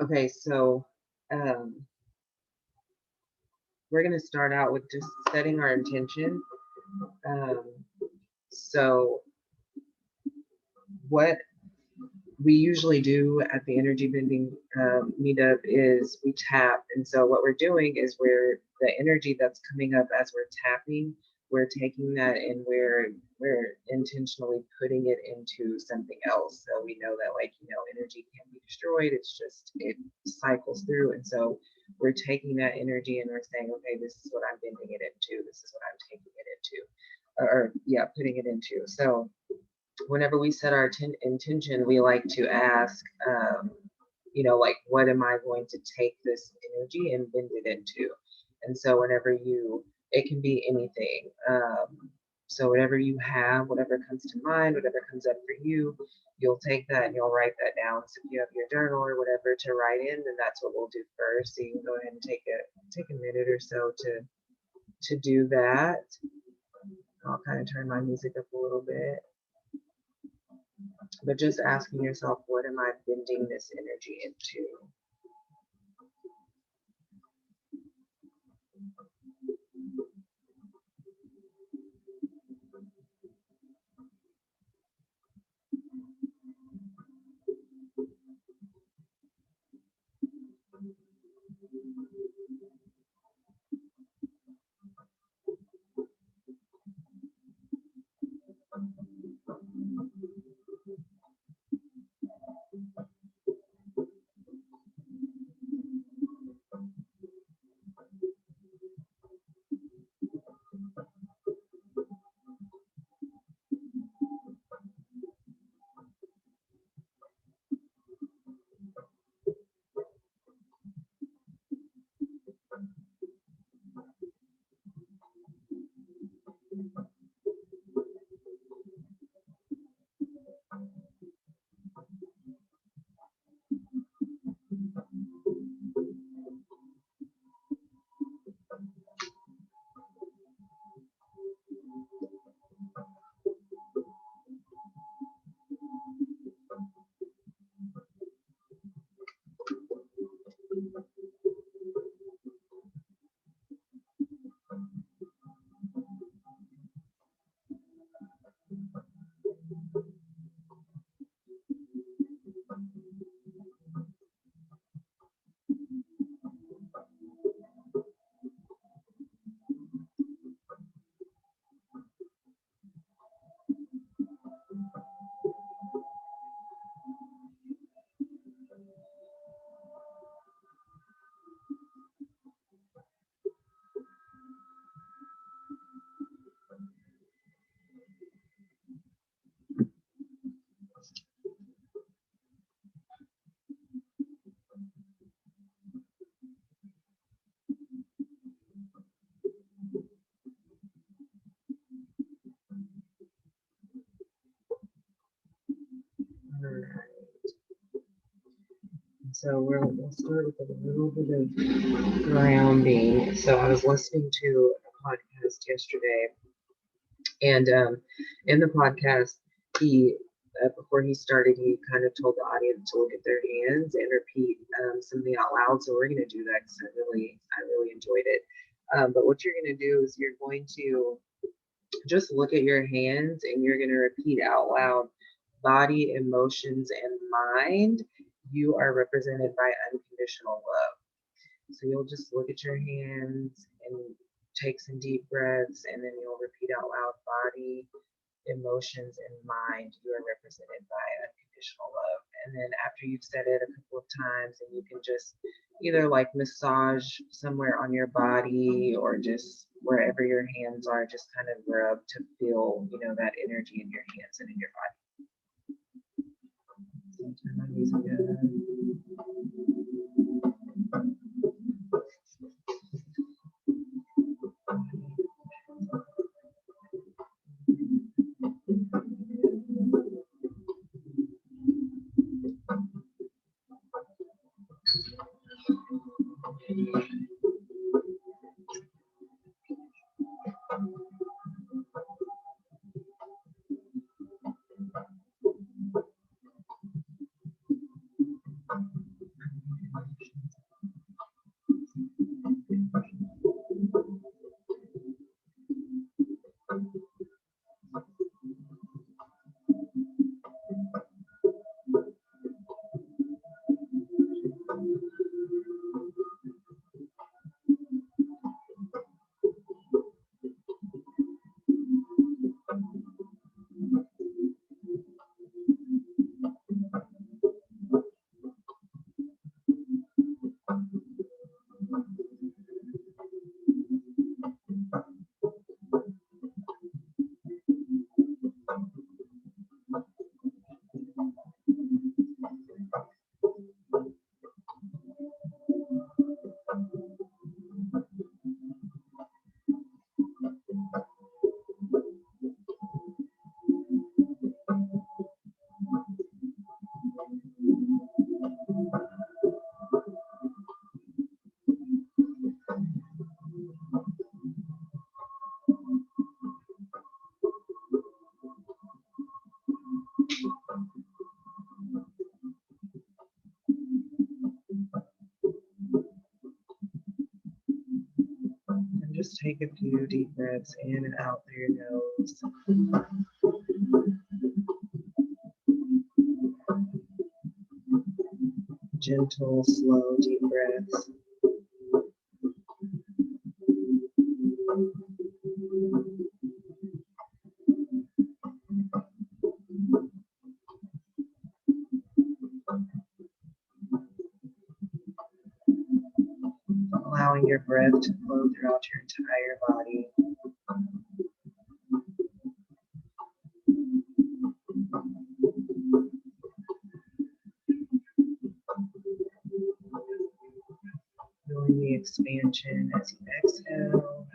Okay, so we're going to start out with just setting our intention. So what we usually do at the energy bending meetup is we tap. And so what we're doing is the energy that's coming up as we're tapping, we're taking that and we're intentionally putting it into something else. So we know that, like, energy can't be destroyed. It's just, it cycles through. And so we're taking that energy and we're saying, okay, this is what I'm bending it into. This is what I'm taking it into, or yeah, putting it into. So whenever we set our intention, we like to ask, like, what am I going to take this energy and bend it into? And so whenever it can be anything. So whatever you have, whatever comes to mind, whatever comes up for you, you'll take that and you'll write that down. So if you have your journal or whatever to write in, then that's what we'll do first. So you can go ahead and take a minute or so to do that. I'll kind of turn my music up a little bit. But just asking yourself, what am I bending this energy into? All right. So we'll start with a little bit of grounding. So I was listening to a podcast yesterday, and in the podcast, he before he started, he kind of told the audience to look at their hands and repeat something out loud. So we're going to do that because I really enjoyed it. But what you're going to do is you're going to just look at your hands and you're going to repeat out loud: body, emotions, and mind, you are represented by unconditional love. So you'll just look at your hands and take some deep breaths, and then you'll repeat out loud: body, emotions, and mind, you are represented by unconditional love. And then after you've said it a couple of times, and you can just either like massage somewhere on your body or just wherever your hands are, just kind of rub to feel, that energy in your hands and in your body. So turn my music And just take a few deep breaths in and out through your nose. Gentle, slow, deep breaths. Allowing your breath to flow throughout your entire body. Feeling the expansion as you exhale.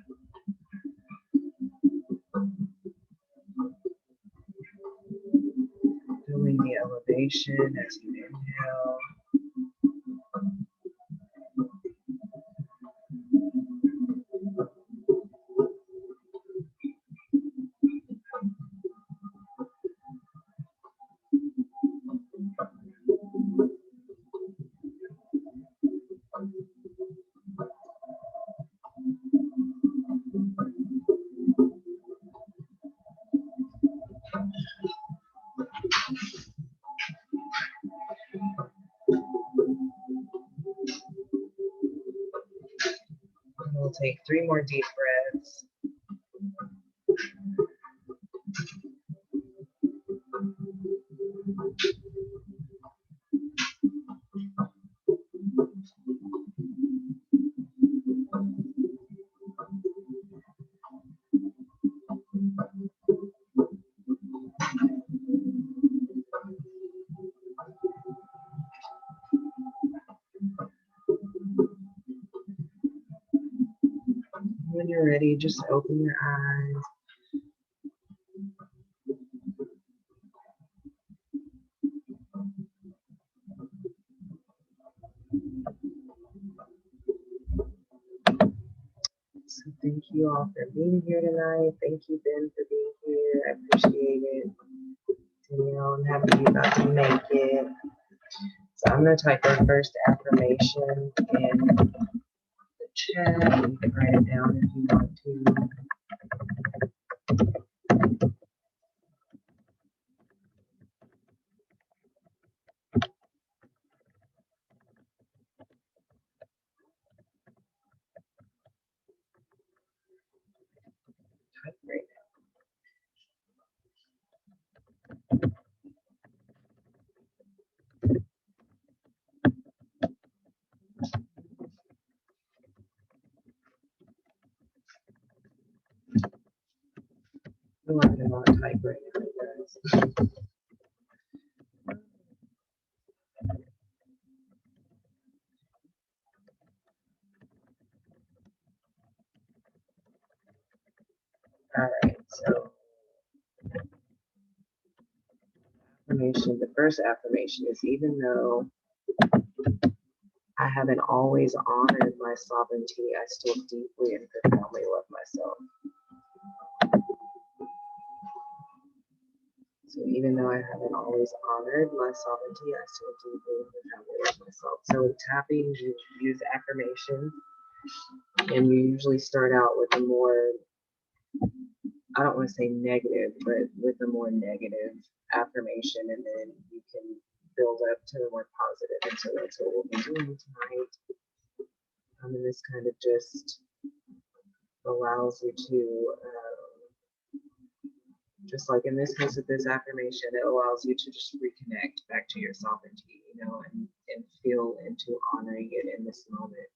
Feeling the elevation as you inhale. And we'll take 3 more deep breaths. When you're ready, just open your eyes. So thank you all for being here tonight. Thank you, Ben, for being here. I appreciate it. Danielle, I'm happy you got to make it. So I'm going to type our first affirmation in the chat. You can write it down if you want to. Type right now. I cannot type right now, you guys. All right, so affirmation. The first affirmation is, even though I haven't always honored my sovereignty, I still deeply and profoundly love myself. So even though I haven't always honored my sovereignty, I still deeply and profoundly love myself. So with tapping, you use affirmations, and you usually start out with a more, I don't want to say negative, but with a more negative affirmation, and then you can build up to the more positive. And so that's what we'll be doing tonight. And this kind of just allows you to, just like in this case with this affirmation, it allows you to just reconnect back to your sovereignty, you know, and feel into honoring it in this moment,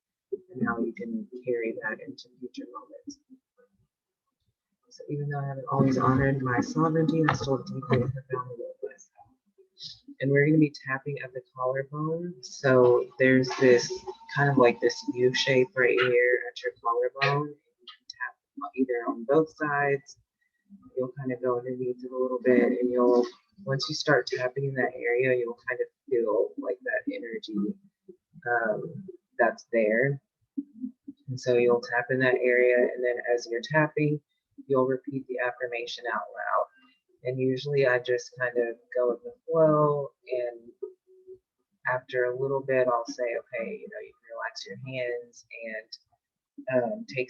and how you can carry that into future moments. So even though I haven't always honored my sovereignty, I still deeply and profoundly love myself. And we're going to be tapping at the collarbone. So there's this kind of like this U shape right here at your collarbone. You can tap either on both sides. You'll kind of go underneath it a little bit, and you'll, once you start tapping in that area, you'll kind of feel like that energy that's there. And so you'll tap in that area, and then as you're tapping, you'll repeat the affirmation out loud. And usually I just kind of go with the flow, and after a little bit, I'll say, okay, you know, you can relax your hands and take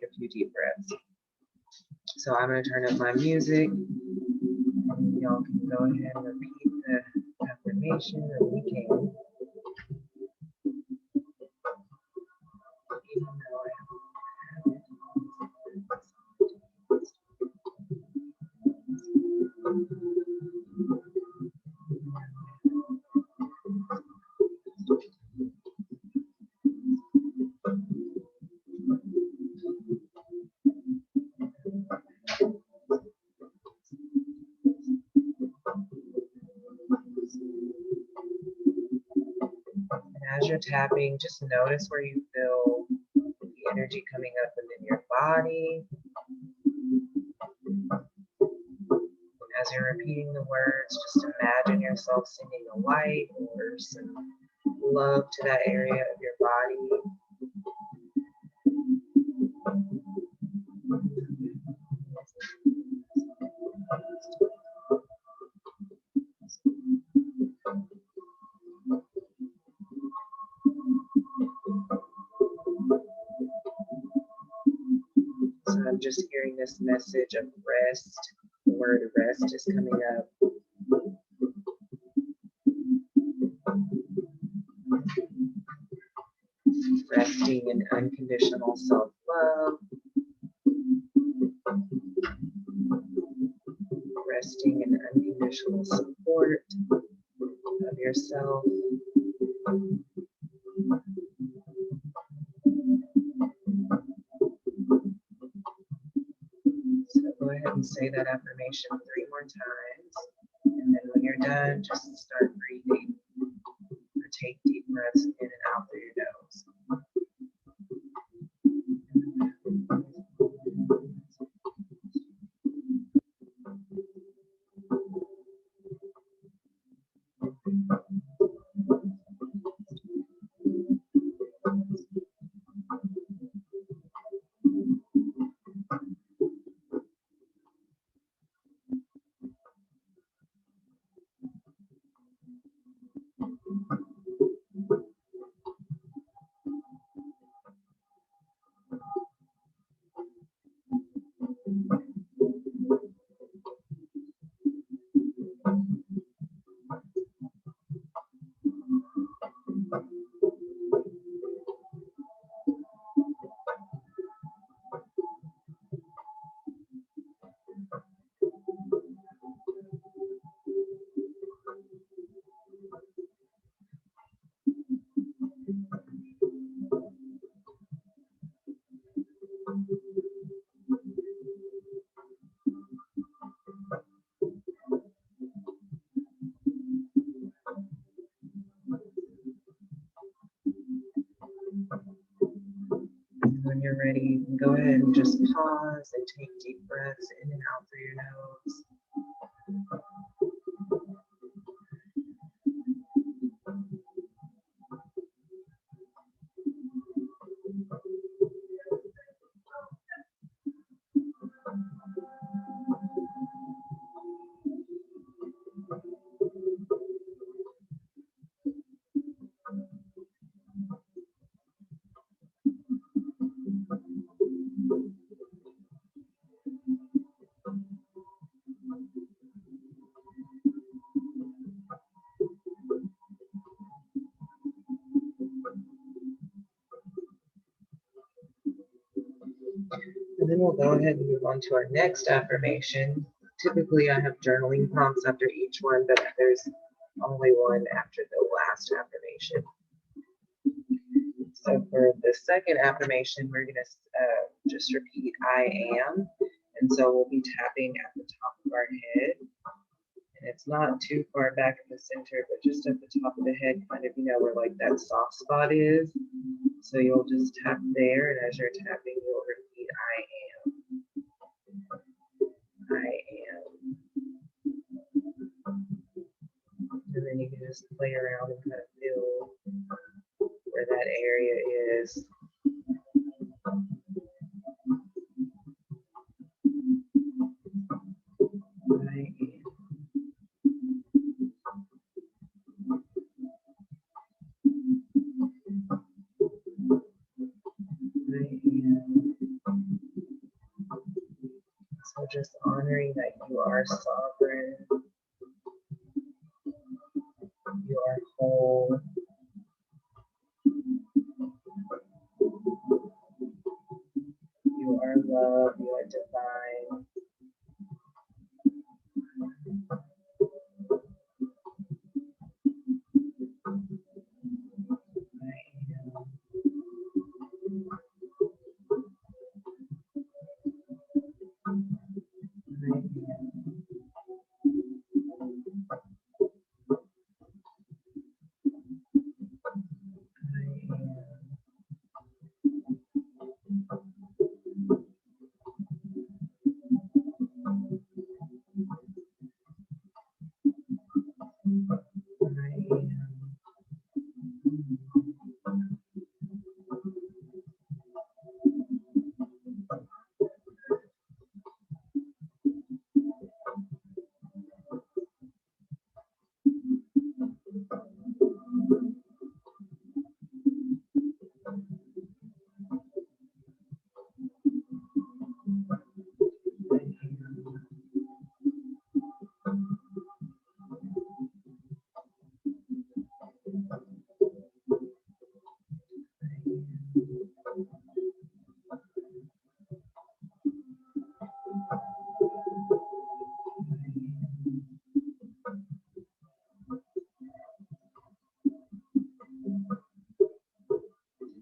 a few deep breaths. So I'm going to turn up my music, and y'all can go ahead and repeat the affirmation, or we can. Even though I have it. And as you're tapping, just notice where you feel the energy coming up within your body. As you're repeating the words, just imagine yourself sending a light or some love to that area of your body. So I'm just hearing this message of rest. The word rest is coming up. Resting in unconditional self-love. Resting in unconditional support of yourself. So go ahead and say that affirmation 3 more times. And then when you're done, just start breathing or take deep breaths in and out through your nose. When you're ready, you can go ahead and just pause and take deep breaths in and out through your nose. And then we'll go ahead and move on to our next affirmation. Typically, I have journaling prompts after each one, but there's only one after the last affirmation. So for the second affirmation, we're going to just repeat I am. And so we'll be tapping at the top of our head. And it's not too far back in the center, but just at the top of the head, kind of, you know, where like that soft spot is. So you'll just tap there, and as you're tapping, you'll repeat I am. I am. And then you can just play around and kind of feel where that area is. I honoring that you are sovereign, you are whole, you are love, you are divine.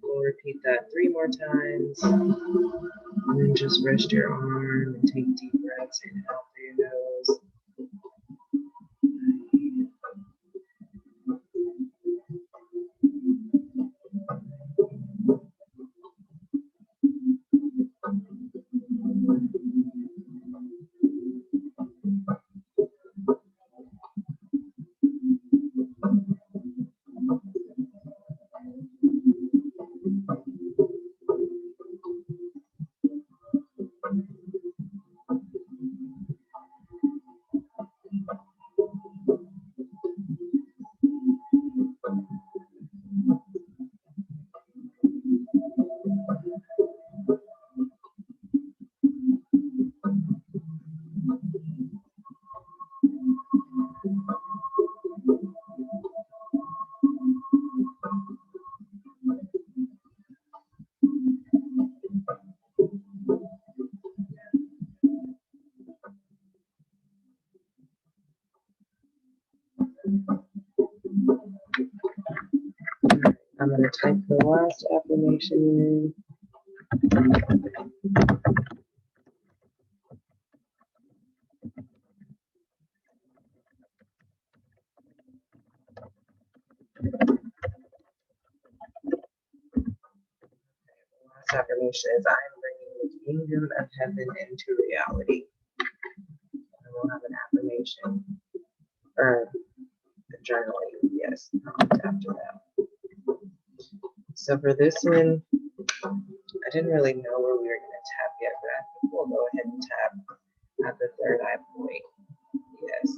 We'll repeat that 3 more times. And then just rest your arm and take deep breaths in and out through your nose. I'm going to type the last affirmation in. The last affirmation is, I am bringing the kingdom of heaven into reality. And we'll have an affirmation, or journaling, yes, after that. So for this one, I didn't really know where we were going to tap yet, but I think we'll go ahead and tap at the third eye point. Yes.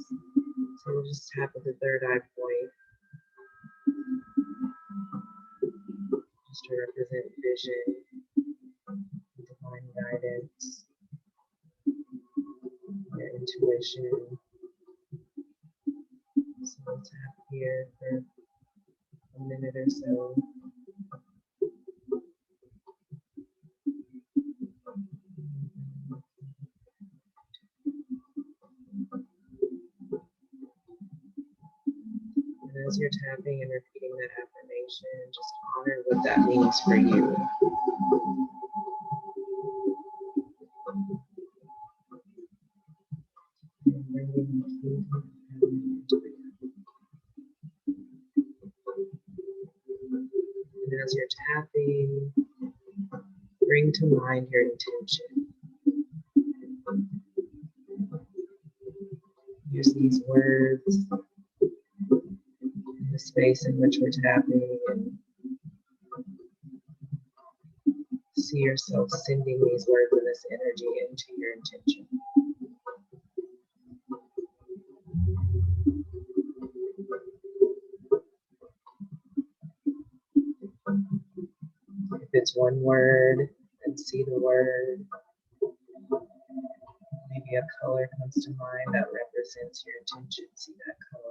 So we'll just tap at the third eye point, just to represent vision, divine guidance, your intuition. So we'll tap here for a minute or so. And as you're tapping and repeating that affirmation, just honor what that means for you. And as you're tapping, bring to mind your intention. Use these words in the space in which we're tapping, and see yourself sending these words and this energy into your intention. If it's one word, then see the word. Maybe maybe a color comes to mind that represents your intention. See that color.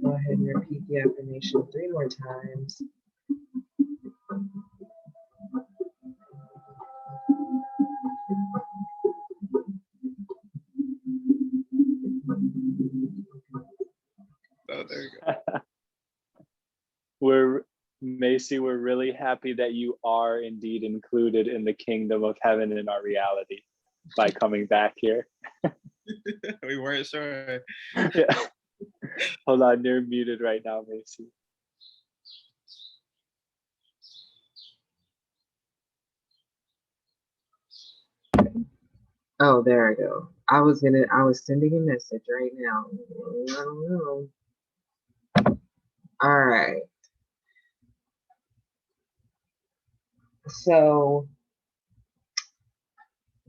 Go ahead and repeat the affirmation 3 more times. Oh, there you go. Masci, we're really happy that you are indeed included in the kingdom of heaven in our reality by coming back here. We weren't sure. Yeah. Hold on, you're muted right now, Masci. Oh, there I go. I was sending a message right now. I don't know. All right. So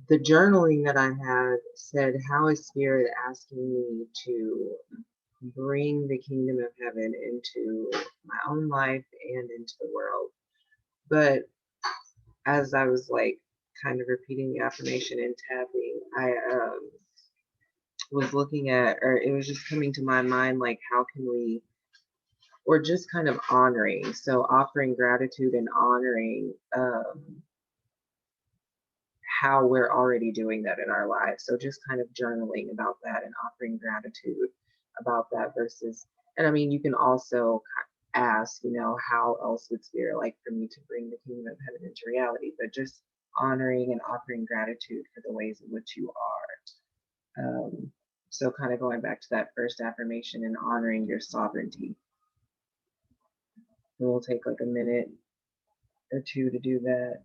the journaling that I had said, how is Spirit asking me to bring the kingdom of heaven into my own life and into the world? But as I was like kind of repeating the affirmation and tapping, I was looking at, or it was just coming to my mind, like, how can we, or just kind of honoring, so offering gratitude and honoring how we're already doing that in our lives. So just kind of journaling about that and offering gratitude about that versus, and I mean, you can also ask, you know, how else would Spirit like for me to bring the kingdom of heaven into reality, but just honoring and offering gratitude for the ways in which you are. So kind of going back to that first affirmation and honoring your sovereignty. And we'll take like a minute or two to do that.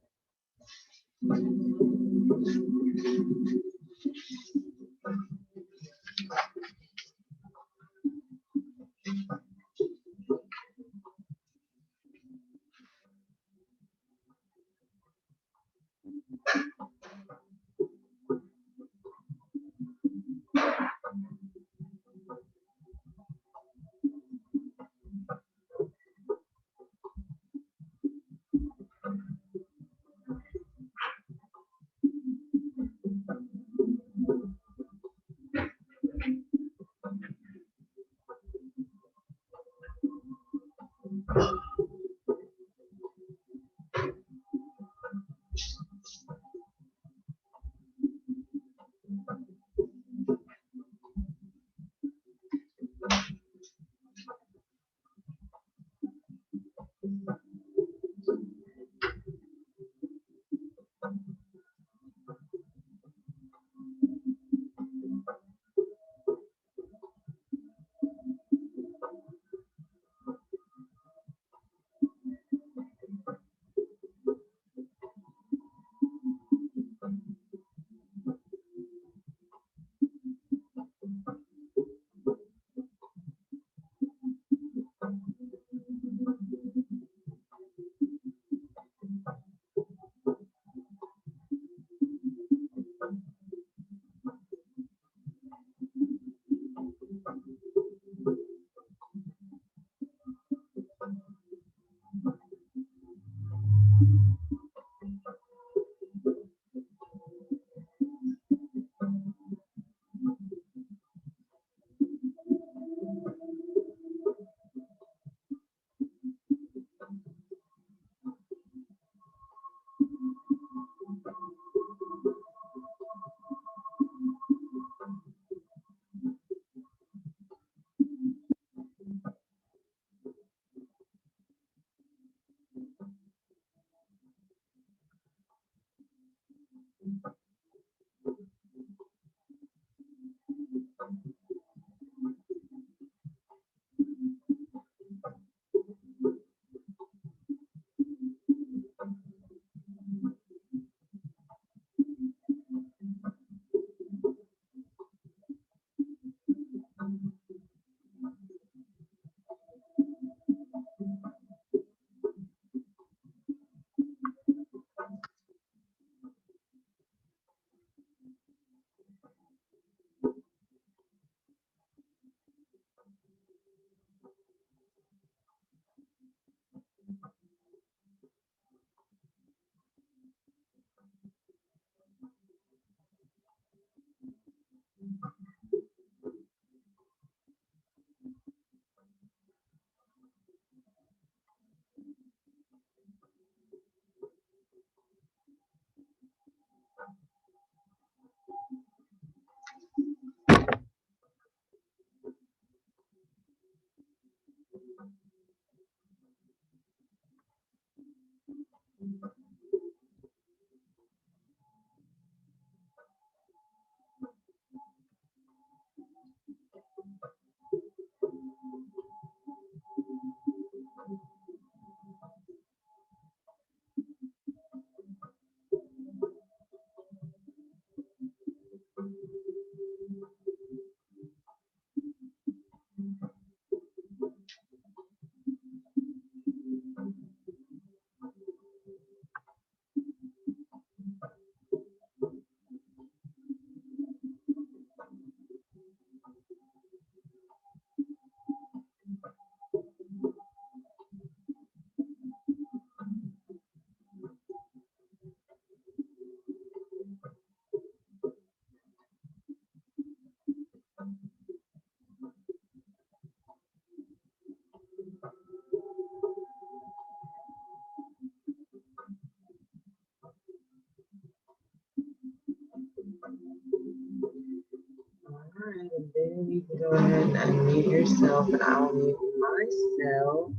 right, and then you can go ahead and unmute yourself, and I'll mute myself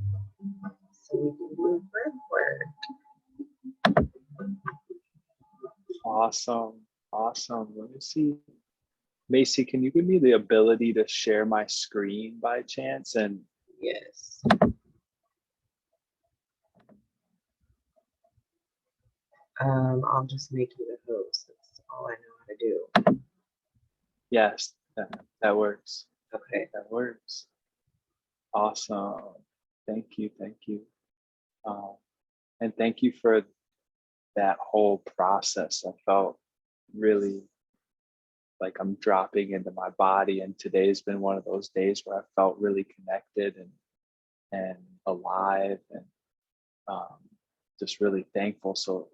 so we can do breath work. Awesome. Awesome. Let me see. Masci, can you give me the ability to share my screen by chance? And Yes. I'll just make you the host. That's all I know how to do. yes, that works. Okay. That works. Awesome. Thank you. Thank you. And thank you for that whole process. I felt really like I'm dropping into my body, and today's been one of those days where I felt really connected and alive, and just really thankful. So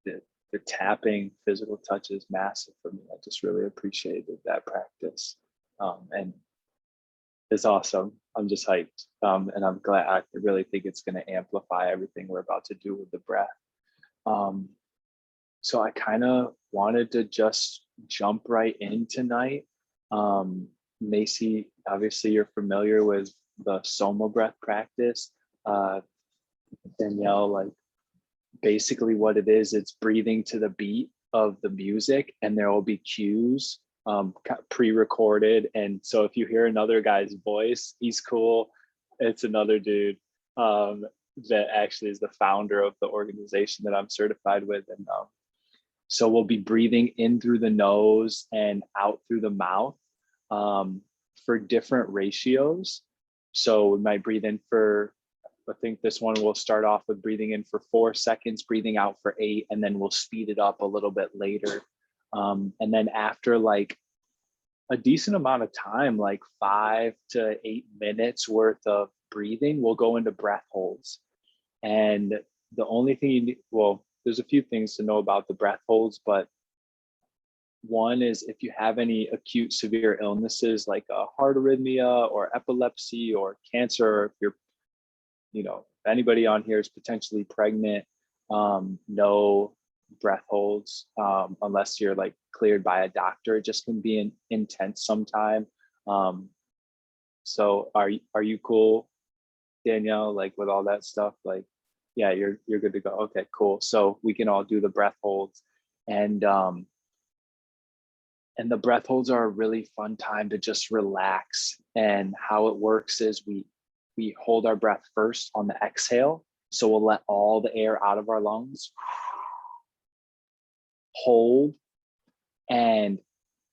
the tapping physical touch is massive for me. I just really appreciated that practice, and it's awesome. I'm just hyped, and I'm glad. I really think it's going to amplify everything we're about to do with the breath. So I kind of wanted to just jump right in tonight. Masci, obviously you're familiar with the SOMA breath practice. Danielle, like basically what it is, it's breathing to the beat of the music, and there will be cues pre-recorded. And so if you hear another guy's voice, he's cool. It's another dude that actually is the founder of the organization that I'm certified with. And so we'll be breathing in through the nose and out through the mouth for different ratios. So we might breathe in for, I think this one will start off with breathing in for 4 seconds, breathing out for 8, and then we'll speed it up a little bit later. And then after like a decent amount of time, like 5 to 8 minutes worth of breathing, we'll go into breath holds. And the only thing you need, well, there's a few things to know about the breath holds, but one is if you have any acute severe illnesses like a heart arrhythmia or epilepsy or cancer, or if you're, if anybody on here is potentially pregnant, no breath holds unless you're like cleared by a doctor. It just can be intense sometime. So are you cool, Danielle, like with all that stuff? Like, yeah, you're good to go. Okay, cool. So we can all do the breath holds, and the breath holds are a really fun time to just relax. And how it works is we hold our breath first on the exhale. So we'll let all the air out of our lungs, hold, and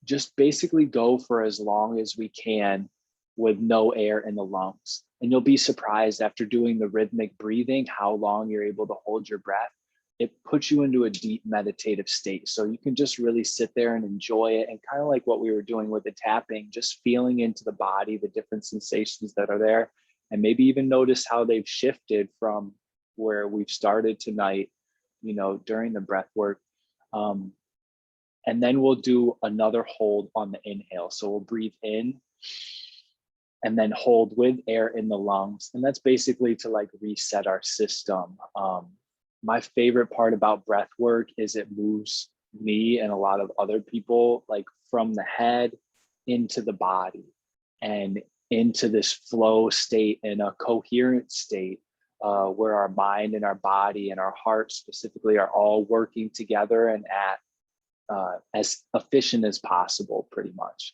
just basically go for as long as we can with no air in the lungs. And you'll be surprised after doing the rhythmic breathing, how long you're able to hold your breath. It puts you into a deep meditative state. So you can just really sit there and enjoy it. And kind of like what we were doing with the tapping, just feeling into the body, the different sensations that are there, and maybe even notice how they've shifted from where we've started tonight, during the breath work. And then we'll do another hold on the inhale. So we'll breathe in and then hold with air in the lungs. And that's basically to like reset our system. My favorite part about breath work is it moves me and a lot of other people like from the head into the body and into this flow state and a coherent state where our mind and our body and our heart specifically are all working together and at as efficient as possible, pretty much.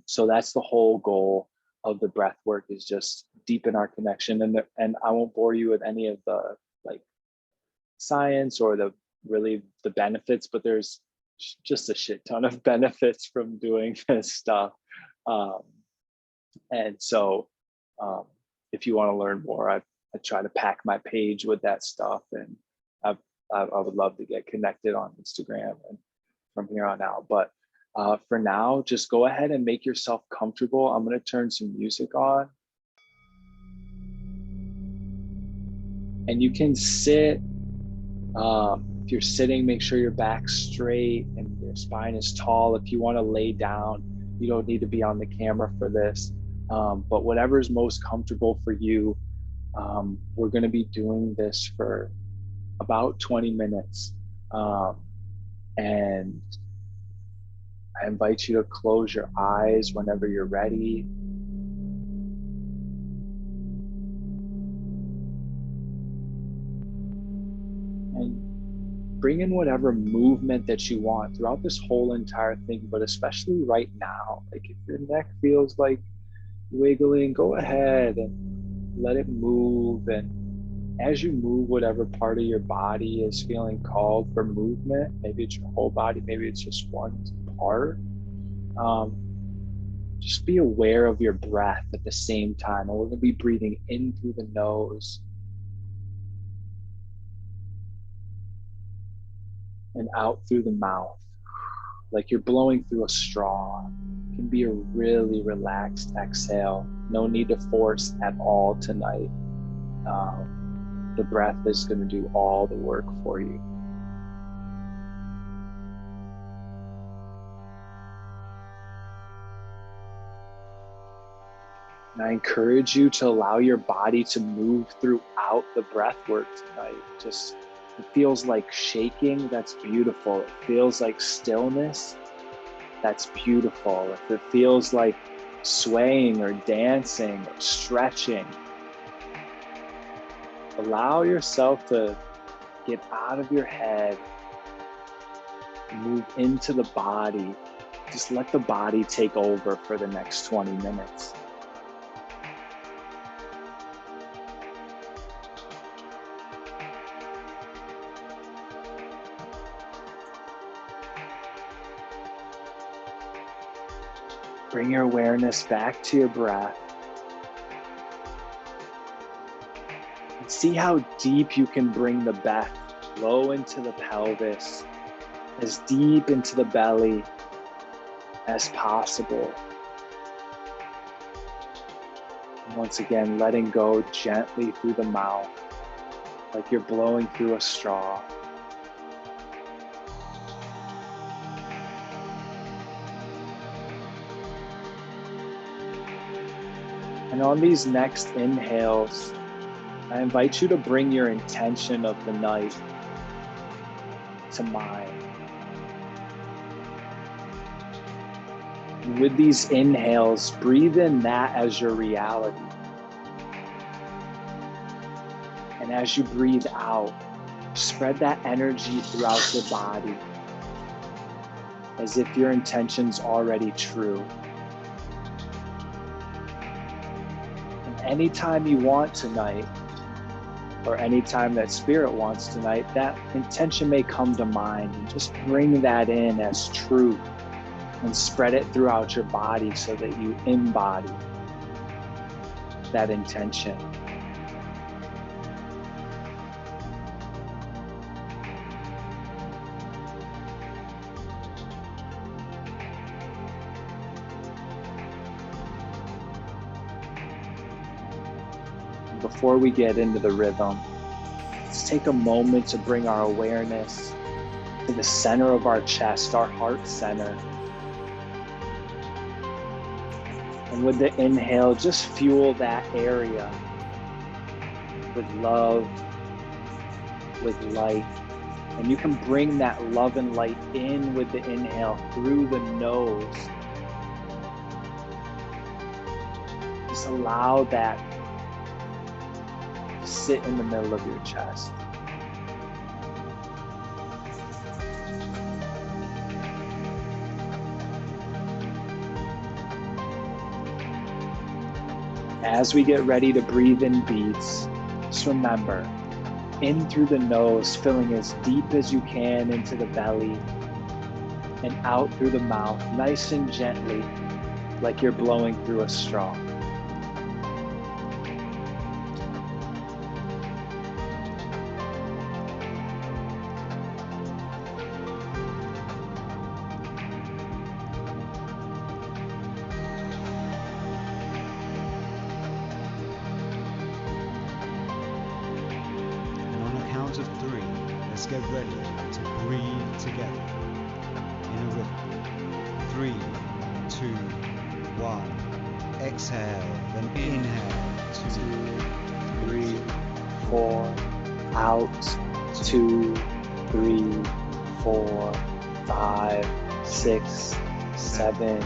So that's the whole goal of the breath work, is just deepen our connection. And I won't bore you with any of the like science or the benefits, but there's just a shit ton of benefits from doing this stuff. And so if you want to learn more, I try to pack my page with that stuff, and I would love to get connected on Instagram and from here on out. But for now, just go ahead and make yourself comfortable. I'm going to turn some music on. And you can sit. If you're sitting, make sure your back's straight and your spine is tall. If you want to lay down, you don't need to be on the camera for this. But whatever is most comfortable for you, we're going to be doing this for about 20 minutes. And I invite you to close your eyes whenever you're ready. And bring in whatever movement that you want throughout this whole entire thing, but especially right now. Like if your neck feels like wiggling, go ahead and let it move. And as you move, whatever part of your body is feeling called for movement, maybe it's your whole body, maybe it's just one part. Just be aware of your breath at the same time. And we're going to be breathing in through the nose and out through the mouth, like you're blowing through a straw. It can be a really relaxed exhale. No need to force at all tonight. The breath is going to do all the work for you. And I encourage you to allow your body to move throughout the breath work tonight. Just, it feels like shaking, that's beautiful. It feels like stillness, that's beautiful. If it feels like swaying or dancing or stretching, allow yourself to get out of your head, move into the body. Just let the body take over for the next 20 minutes. Bring your awareness back to your breath. And see how deep you can bring the breath low into the pelvis, as deep into the belly as possible. And once again, letting go gently through the mouth, like you're blowing through a straw. And on these next inhales, I invite you to bring your intention of the night to mind. And with these inhales, breathe in that as your reality. And as you breathe out, spread that energy throughout your body as if your intention's already true. Anytime you want tonight, or anytime that spirit wants tonight, that intention may come to mind, and just bring that in as truth and spread it throughout your body so that you embody that intention. Before we get into the rhythm, let's take a moment to bring our awareness to the center of our chest, our heart center. And with the inhale, just fuel that area with love, with light. And you can bring that love and light in with the inhale through the nose. Just allow that to sit in the middle of your chest. As we get ready to breathe in beats, just remember, in through the nose, filling as deep as you can into the belly, and out through the mouth, nice and gently, like you're blowing through a straw. Of 3, let's get ready to breathe together in a rhythm. 3, 2, 1. Exhale, then inhale. 2, 3, 4. Out. 2, 3, 4, 5, 6, 7,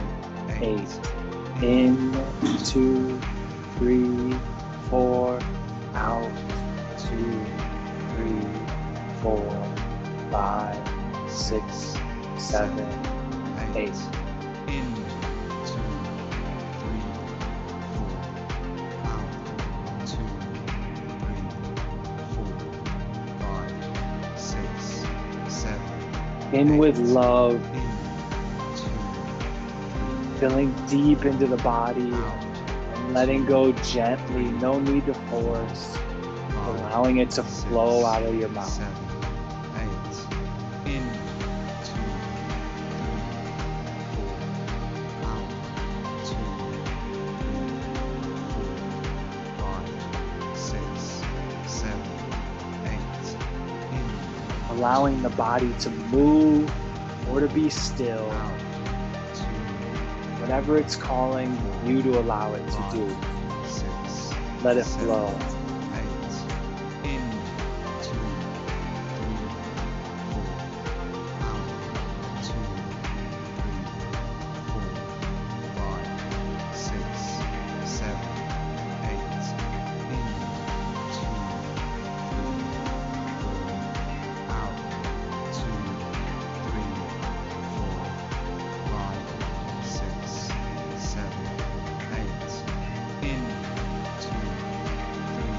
8. In, 2, 3, 4. Out, 2, 3, 4, 5, 6, 7, 8. In, 2, 3, 4. Out, 2, 3, 4, 5, 6, 7. In with 8. love, In, 2, filling deep into the body 3, out, and letting go gently. No need to force, 5, allowing it to 6, flow out of your mouth. 7, 8. In, 2, 3, 4. Out, 2, 3, 4, 5, 6, 7, 8. In, Allowing the body to move or to be still, out, 2, whatever it's calling you to allow it to do. 6, Let it 7, flow. 8. In, 2, 3, 4. Out, 2, 3, 4, 5, 6, 7, 8. In, 2, 3, 4. Out, 2, 3, 4, 5, 6, 7, 8. In, 2, 3,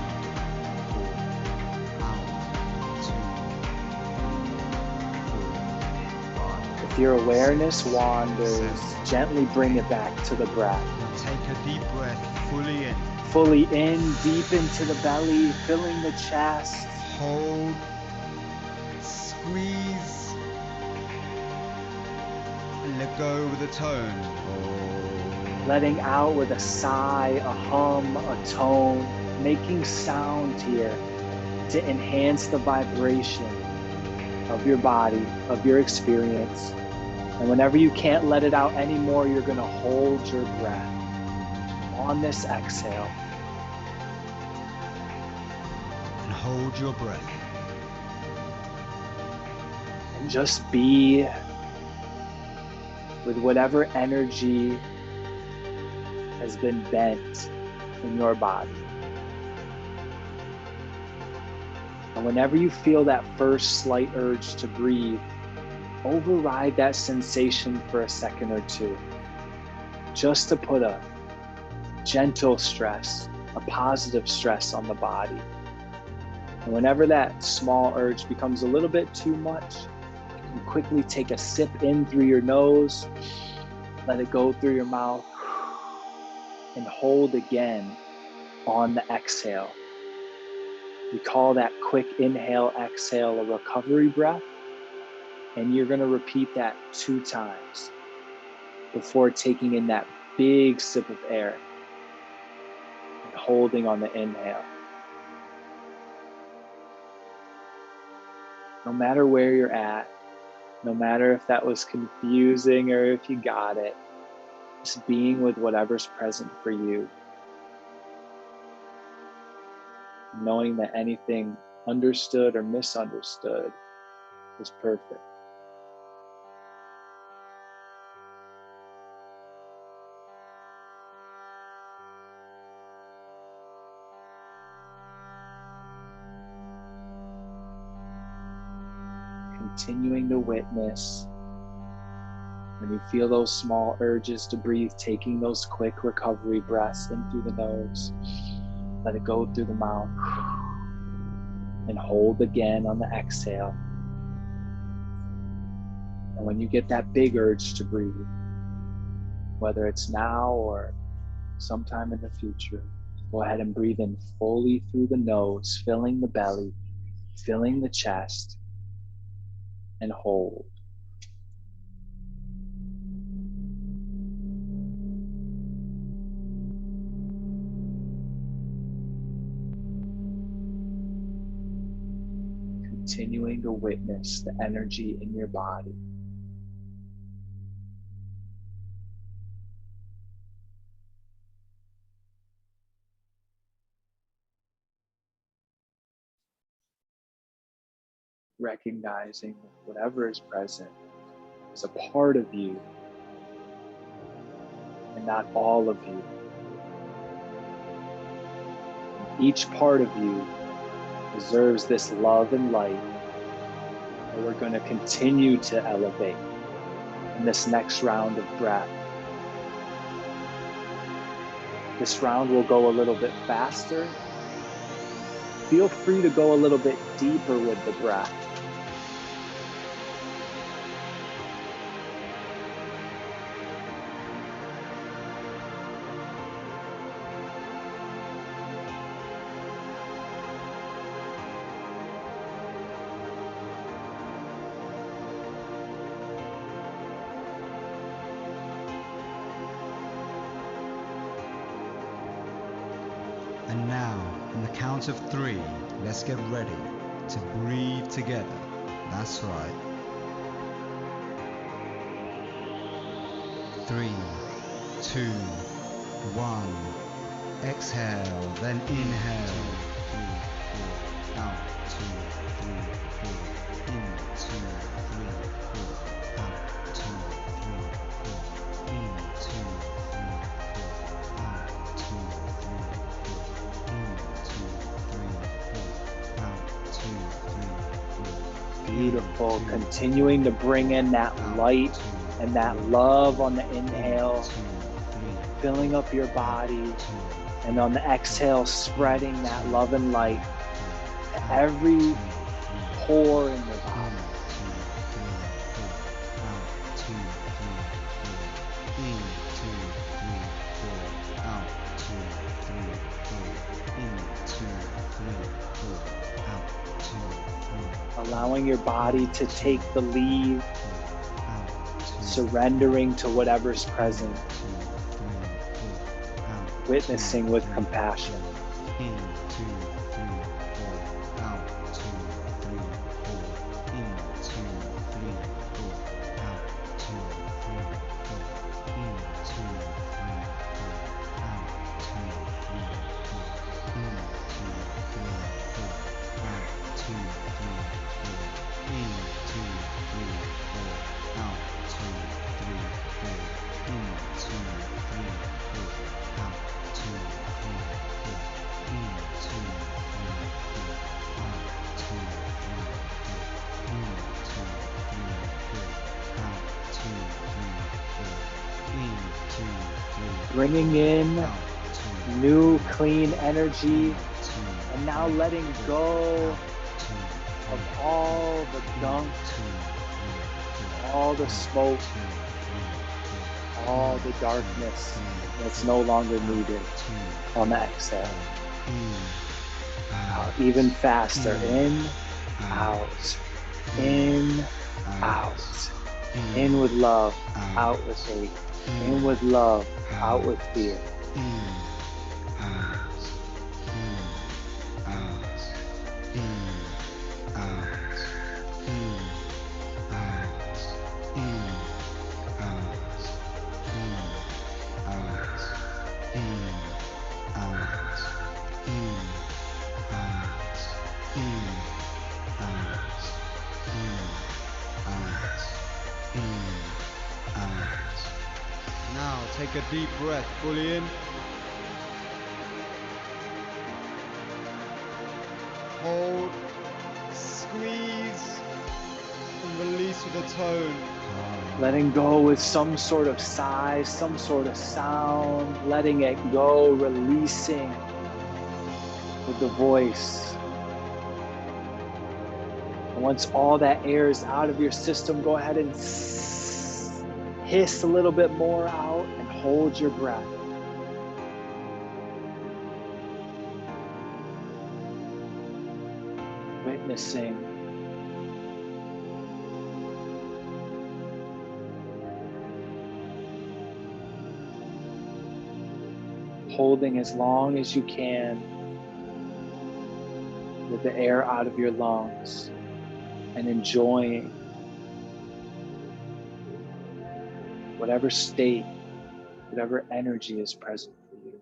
4. Out, 2, 3, 4, 5. If your awareness wanders, gently bring it back to the breath. Now take a deep breath fully in. Fully in, deep into the belly, filling the chest. Hold, squeeze, and let go with a tone. Letting out with a sigh, a hum, a tone, making sound here to enhance the vibration of your body, of your experience. And whenever you can't let it out anymore, you're going to hold your breath on this exhale. And hold your breath. And just be with whatever energy has been bent in your body. And whenever you feel that first slight urge to breathe, override that sensation for a second or two, just to put a gentle stress, a positive stress on the body. And whenever that small urge becomes a little bit too much, you quickly take a sip in through your nose, let it go through your mouth, and hold again on the exhale. We call that quick inhale, exhale a recovery breath. And you're going to repeat that 2 times before taking in that big sip of air and holding on the inhale. No matter where you're at, no matter if that was confusing or if you got it, just being with whatever's present for you. Knowing that anything understood or misunderstood is perfect. Continuing to witness when you feel those small urges to breathe, taking those quick recovery breaths in through the nose, let it go through the mouth, and hold again on the exhale. And when you get that big urge to breathe, whether it's now or sometime in the future, go ahead and breathe in fully through the nose, filling the belly, filling the chest, and hold. Continuing to witness the energy in your body. Recognizing whatever is present is a part of you not all of you. Each part of you deserves this love and light that we're going to continue to elevate in this next round of breath. This round will go a little bit faster. Feel free to go a little bit deeper with the breath. And now, on the count of 3, let's get ready to breathe together. That's right. 3, 2, 1. Exhale, then inhale. 3, 4, out, 2, 3, 4. In, 2, 3, 4. Out, 2, 3, 4. In, 2, 3, 4. Out, 2, 3, 4. In, 2, 3, 4. Out, 2, 3, 4. Beautiful. Continuing to bring in that light and that love on the inhale, filling up your body, and on the exhale, spreading that love and light to every pore in your body. Allowing your body to take the lead, surrendering to whatever's present, witnessing with compassion. In, 2, 3, 4. Out, 2, 3, 4. In, 2, 3, 4. Out, 2, 3, 4. In, 2, 3, 4. Out, 2, 3, 4. In, 2, 3, 4. Out, 2, 3, 4. In, 2, 3, 4. Out, 2, 3, 4. In, 2, 3, 4. Out, 2, 3, 4. In, 2, 3, 4. Out, 2, 3, 4. In, 2, 3, 4. Out, 2, 3, 4. In, 2, 3, Bringing in out, 2, new clean energy, 2, and now letting go out, 2, of all the gunk, 2, all the smoke, all the darkness that's no longer needed on the exhale. Out even faster. In, out, in, out. In with love, out with hate. In with love, out with fear. Now take a deep breath, fully in. Hold, squeeze, and release with a tone. Letting go with some sort of sigh, some sort of sound, letting it go, releasing with the voice. And once all that air is out of your system, go ahead and hiss a little bit more out and hold your breath. Witnessing. Holding as long as you can with the air out of your lungs and enjoying whatever state, whatever energy is present for you.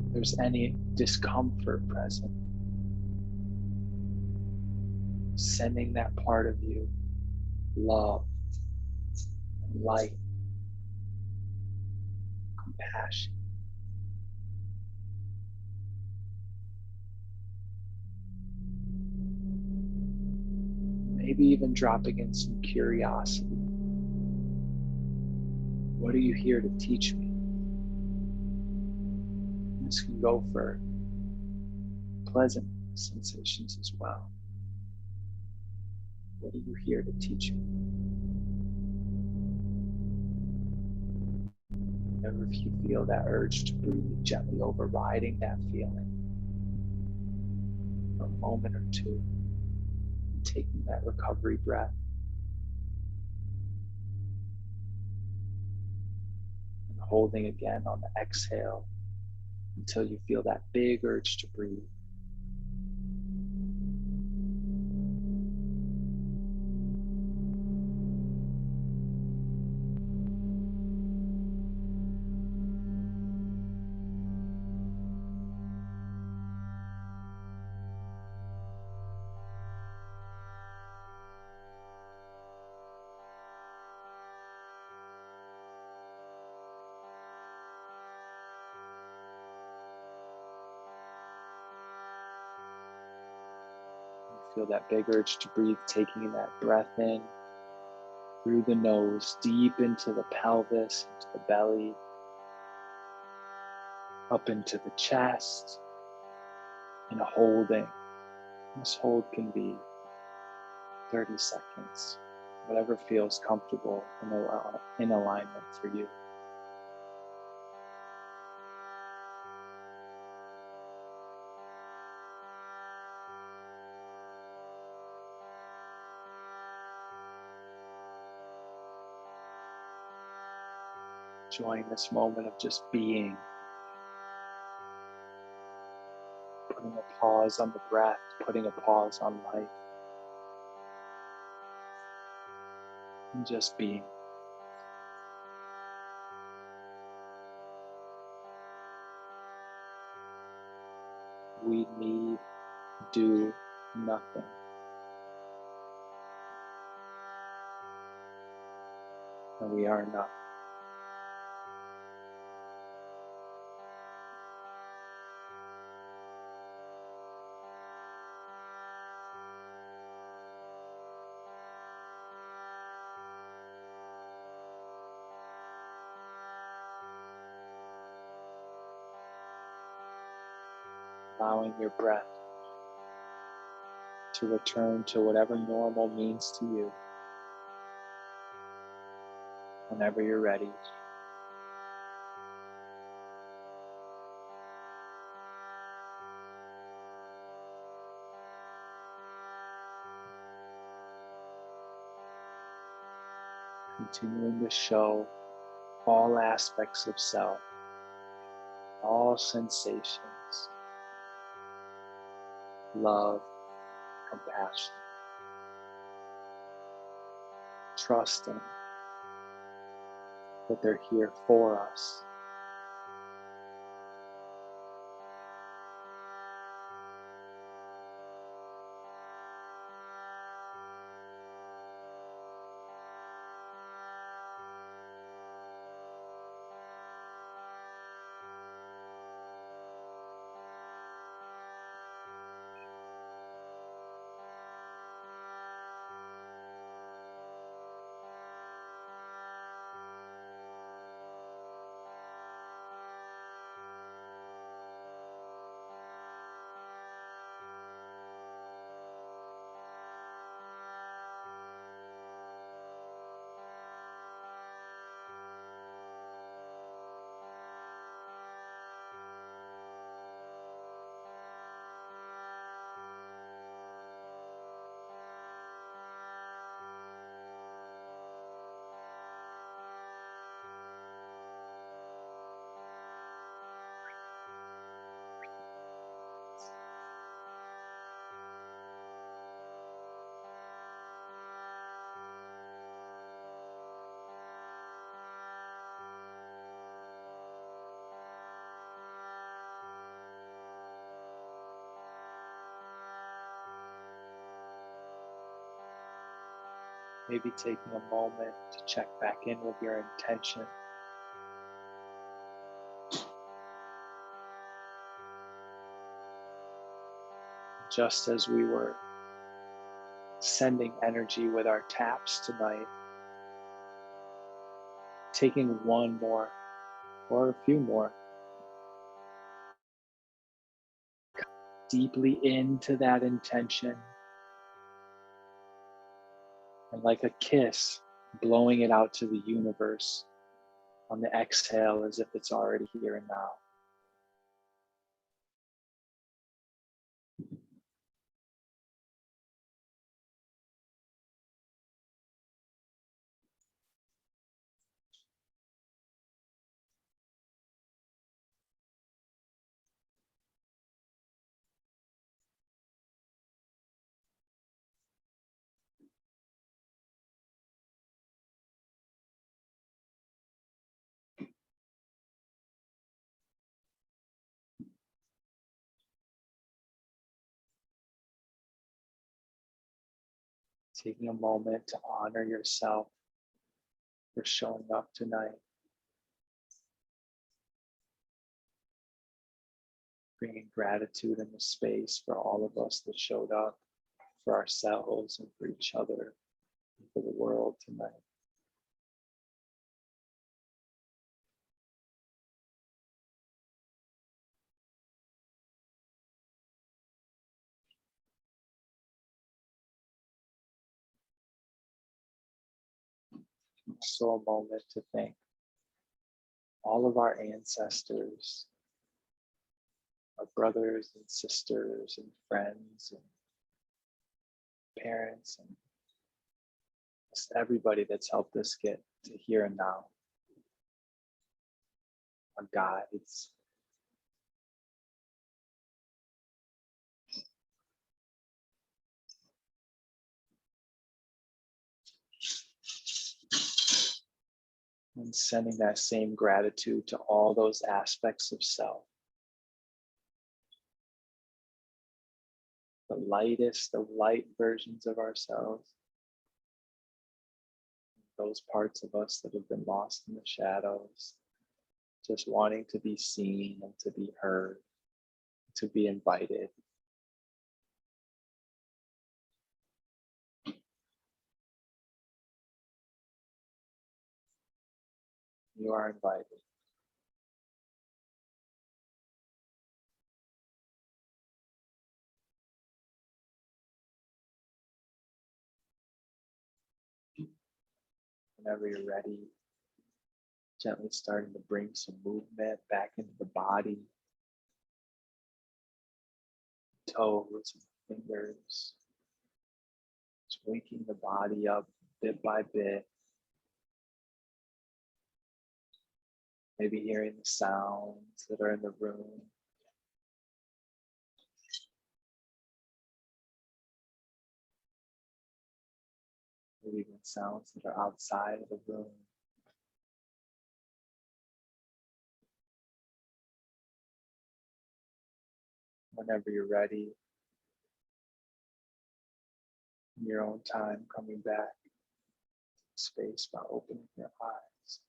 If there's any discomfort present, sending that part of you love, and light, compassion. Maybe even dropping in some curiosity. What are you here to teach me? This can go for pleasant sensations as well. What are you here to teach me? Whenever if you feel that urge to breathe, gently overriding that feeling for a moment or two, and taking that recovery breath. And holding again on the exhale until you feel that big urge to breathe. Feel that big urge to breathe, taking that breath in through the nose, deep into the pelvis, into the belly, up into the chest, and holding. This hold can be 30 seconds, whatever feels comfortable in alignment for you. Enjoying this moment of just being. Putting a pause on the breath, putting a pause on life. And just being. We need do nothing. And we are enough. Allowing your breath to return to whatever normal means to you. Whenever you're ready. Continuing to show all aspects of self, all sensations, love, compassion, trusting that they're here for us. Maybe taking a moment to check back in with your intention. Just as we were sending energy with our taps tonight, taking one more or a few more, deeply into that intention, and like a kiss, blowing it out to the universe on the exhale as if it's already here and now. Taking a moment to honor yourself for showing up tonight, bringing gratitude in the space for all of us that showed up, for ourselves and for each other, and for the world tonight. So a moment to thank all of our ancestors, our brothers and sisters and friends and parents, and just everybody that's helped us get to here and now. Our guides, and sending that same gratitude to all those aspects of self. The lightest of light versions of ourselves. Those parts of us that have been lost in the shadows, just wanting to be seen and to be heard, to be invited. You are invited. Whenever you're ready, gently starting to bring some movement back into the body, toes and fingers, just waking the body up bit by bit. Maybe hearing the sounds that are in the room. Maybe even sounds that are outside of the room. Whenever you're ready, in your own time, coming back to space by opening your eyes.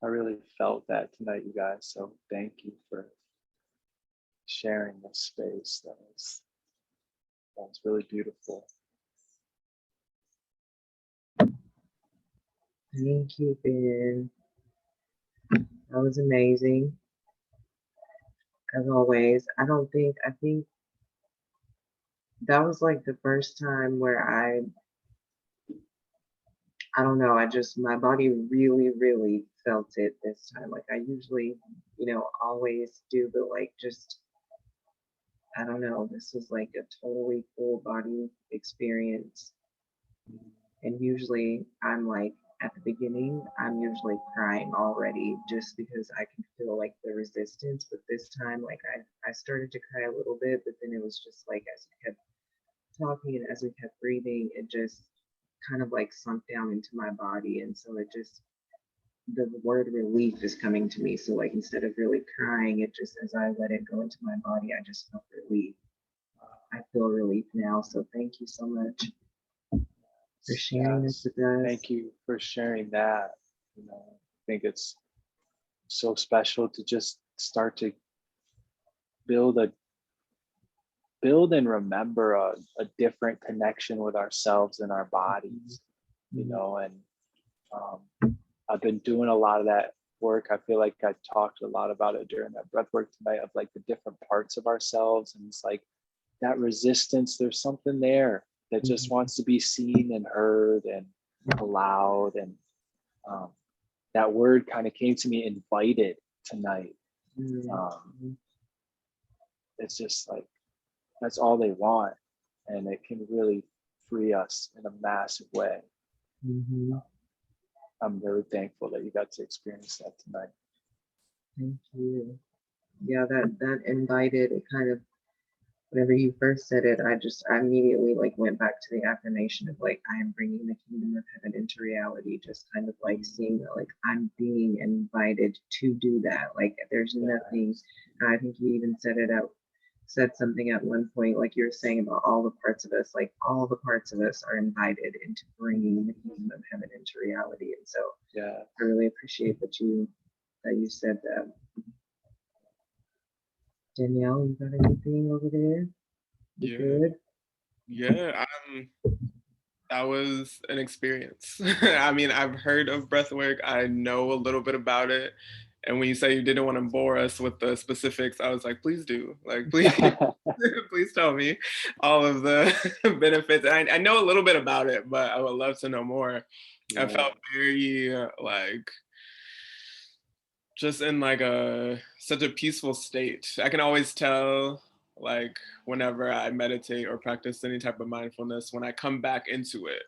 I really felt that tonight, you guys, so thank you for sharing this space. That was really beautiful. Thank you, Ben. That was amazing. As always, I think that was like the first time where I don't know, my body really, really felt it this time. Like I usually, always do, but like just, I don't know, this was like a totally full body experience. And usually I'm like, at the beginning, I'm usually crying already just because I can feel like the resistance. But this time, like I started to cry a little bit, but then it was just like as we kept talking and as we kept breathing, it just kind of like sunk down into my body. And so it just, the word relief is coming to me. So like instead of really crying, it just, as I let it go into my body, I just felt relief. I feel relief now. So thank you so much for sharing this with us. Thank you for sharing that. You know, I think it's so special to just start to build and remember a different connection with ourselves and our bodies, you know. And I've been doing a lot of that work. I feel like I talked a lot about it during that breath work tonight, of like the different parts of ourselves. And it's like that resistance, there's something there that just wants to be seen and heard and allowed. And that word kind of came to me, invited, tonight. It's just like, that's all they want. And it can really free us in a massive way. I'm very thankful that you got to experience that tonight. Thank you. Yeah, that invited, it kind of, whenever you first said it, I immediately like went back to the affirmation of like, I am bringing the kingdom of heaven into reality. Just kind of like seeing that like I'm being invited to do that. Like there's nothing, I think you even said something at one point, like you were saying about all the parts of us, like all the parts of us are invited into bringing the kingdom of heaven into reality. And so I really appreciate that you said that. Danielle, you got anything over there? You good? Yeah, that was an experience. I mean, I've heard of breathwork. I know a little bit about it. And when you say you didn't want to bore us with the specifics, I was like, please do. Like, please, please tell me all of the benefits. And I know a little bit about it, but I would love to know more. I felt very like, just in like such a peaceful state. I can always tell, like, whenever I meditate or practice any type of mindfulness, when I come back into it,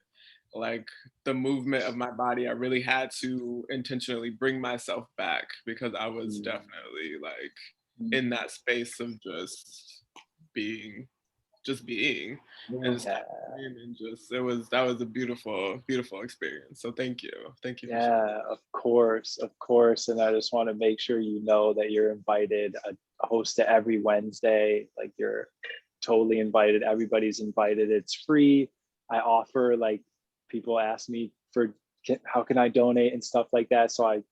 like the movement of my body, I really had to intentionally bring myself back, because I was definitely like in that space of just being. And just that was a beautiful experience. So thank you Of course. And I just want to make sure you know that you're invited. I host it every Wednesday. Like, you're totally invited. Everybody's invited. It's free. I offer, like, people ask me for how can I donate and stuff like that, so I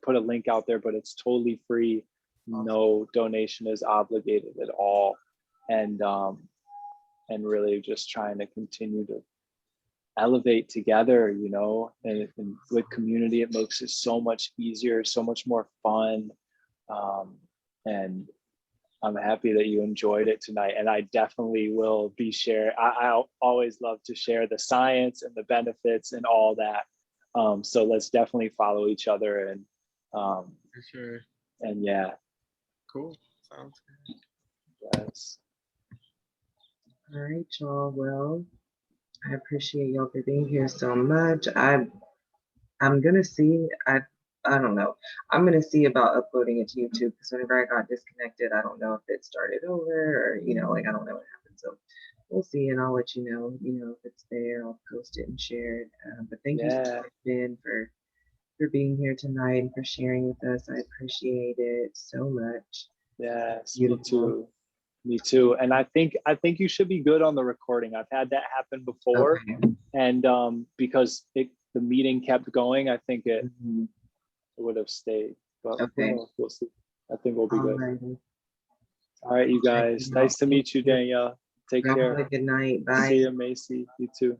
put a link out there, but it's totally free. No donation is obligated at all. And really just trying to continue to elevate together, you know, and with community, it makes it so much easier, so much more fun. And I'm happy that you enjoyed it tonight. And I definitely will be sharing. I always love to share the science and the benefits and all that. So let's definitely follow each other. And for sure. And Cool. Sounds good. Yes. All right, y'all. Well, I appreciate y'all for being here so much. I'm gonna see. I don't know. I'm gonna see about uploading it to YouTube, because whenever I got disconnected, I don't know if it started over, or like I don't know what happened. So we'll see, and I'll let you know. If it's there, I'll post it and share it. But thank you so much, Ben, for being here tonight and for sharing with us. I appreciate it so much. Yes, me too. And I think you should be good on the recording. I've had that happen before. Okay. And because the meeting kept going, I think it would have stayed. But we'll see. I think we'll be good. Alrighty. All right, you guys. Nice to meet you, Danielle. Take care. Have a good night. Bye. See you, Macy. You too.